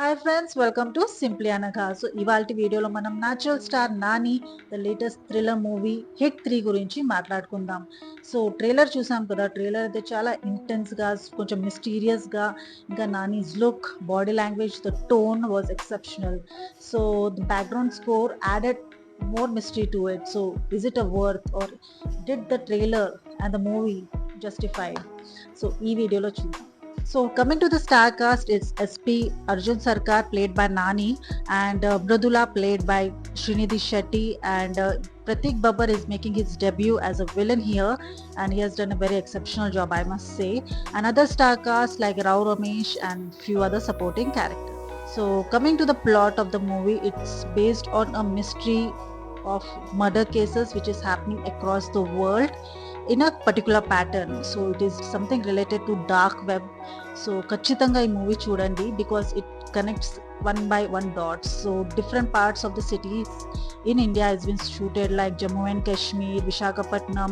Hi friends, welcome to Simply Anagha. So ఇవాల్టి వీడియోలో మనం natural star Nani the latest thriller movie hit 3 గురించి మాట్లాడుకుందాం. సో ట్రైలర్ చూసాం కదా, ట్రైలర్ అయితే చాలా ఇంటెన్స్ గా, కొంచెం మిస్టీరియస్ గా, ఇంకా Nani's look, body language, the tone was exceptional. So the background score added more mystery to it. So is it a worth, or did the trailer and the movie justify? So ఈ వీడియోలో చూద్దాం. So coming to the star cast, it's SP Arjun Sarkar played by Nani, and Mridula played by Srinidhi Shetty, and Pratik Babbar is making his debut as a villain here, and he has done a very exceptional job, I must say. Another star cast like Rao Ramesh and few other supporting characters. So coming to the plot of the movie, it's based on a mystery of murder cases which is happening across the world in a particular pattern. So it is something related to dark web. So ఖచ్చితంగా ఈ movie చూడండి, because it connects one by one dots. So different parts of the cities in India has been shooted, like Jammu and Kashmir, Visakhapatnam,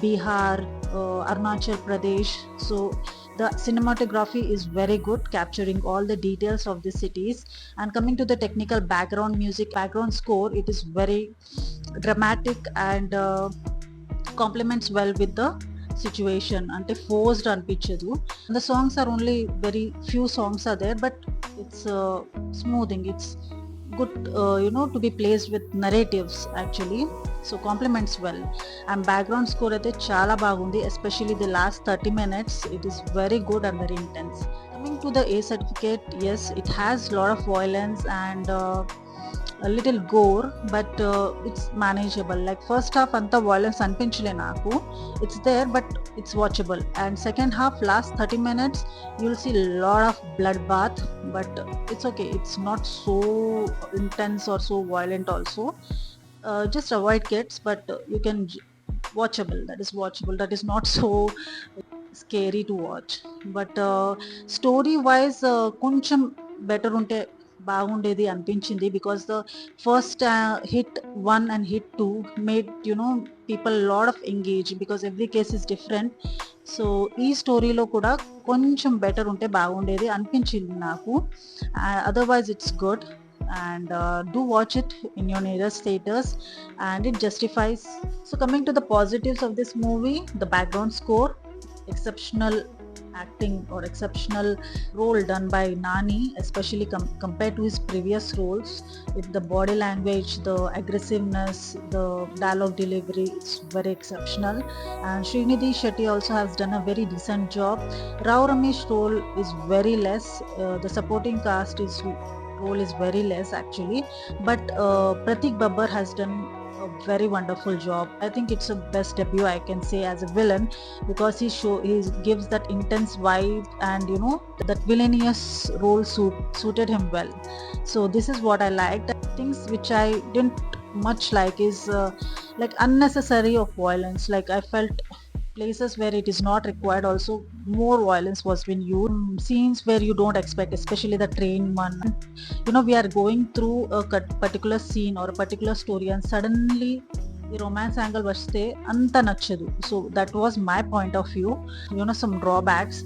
Bihar, Arunachal Pradesh. So the cinematography is very good, capturing all the details of the cities. And coming to the technical background music, background score, it is very dramatic and complements well with the situation. Ante forced anpichadu. The songs are only very few songs are there, but it's smoothing. It's good, to be placed with narratives actually. So complements well. And background score అయితే చాలా బాగుంది, especially the last 30 minutes. It is very good and very intense. Coming to the A certificate, yes, it has lot of violence and a little gore, but it's manageable. Like first half anta violence anpinchale naku, it's there but it's watchable. And second half, last 30 minutes, you'll see a lot of bloodbath, but it's okay, it's not so intense or so violent also. Just avoid kids, but you can watchable, that is watchable, that is not so scary to watch. But story wise కొంచెం better ఉంటే బాగుండేది అనిపించింది, because the first hit 1 and hit 2 made people lot of engage, because every case is different. So ఈ స్టోరీలో కూడా కొంచెం better ఉంటే బాగుండేది అనిపించింది నాకు. Otherwise it's good, and do watch it in your nearest theaters, and it justifies. So coming to the positives of this movie, the background score, exceptional acting or exceptional role done by Nani, especially compared to his previous roles, with the body language, the aggressiveness, the dialogue delivery, it's very exceptional. And Srinidhi Shetty also has done a very decent job. Rao Ramesh role is very less, the supporting cast is role is very less actually, but Pratik Babbar has done a very wonderful job. I think it's a best debut I can say as a villain, because he gives that intense vibe, and that villainous role suited him well. So this is what I liked. Things which I didn't much like is like unnecessary of violence. Like I felt places where it is not required also more violence was being used. Scenes where you don't expect, especially the train one. We are going through a particular scene or a particular story, and suddenly the romance angle vaste anta nachadu. So that was my point of view. Some drawbacks.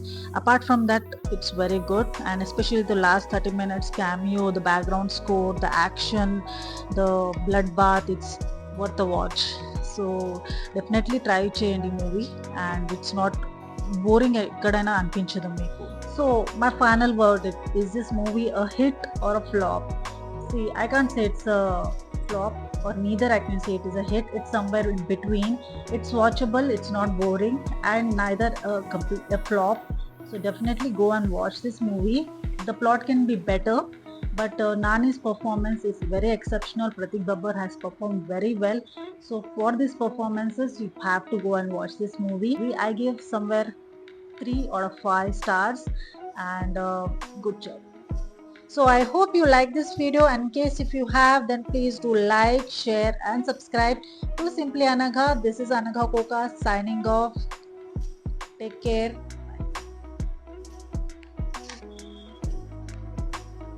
Apart from that, it's very good, and especially the last 30 minutes cameo, the background score, the action, the bloodbath, it's worth the watch. So definitely try చేయండి movie, and it's not boring ఎక్కడైనా అనిపించదు మీకు. So my final verdict, is this movie a hit or a flop? See, I can't say it's a flop, or neither I can say it is a hit. It's somewhere in between. It's watchable, it's not boring, and neither a flop. So definitely go and watch this movie. The plot can be better, but Nani's performance is very exceptional. Pratik Babbar has performed very well. So for these performances, you have to go and watch this movie. I give somewhere 3 out of 5 stars, and good job. So I hope you like this video, and in case if you have, then please do like, share and subscribe to Simply Anagha. This is Anagha Koka signing off. Take care.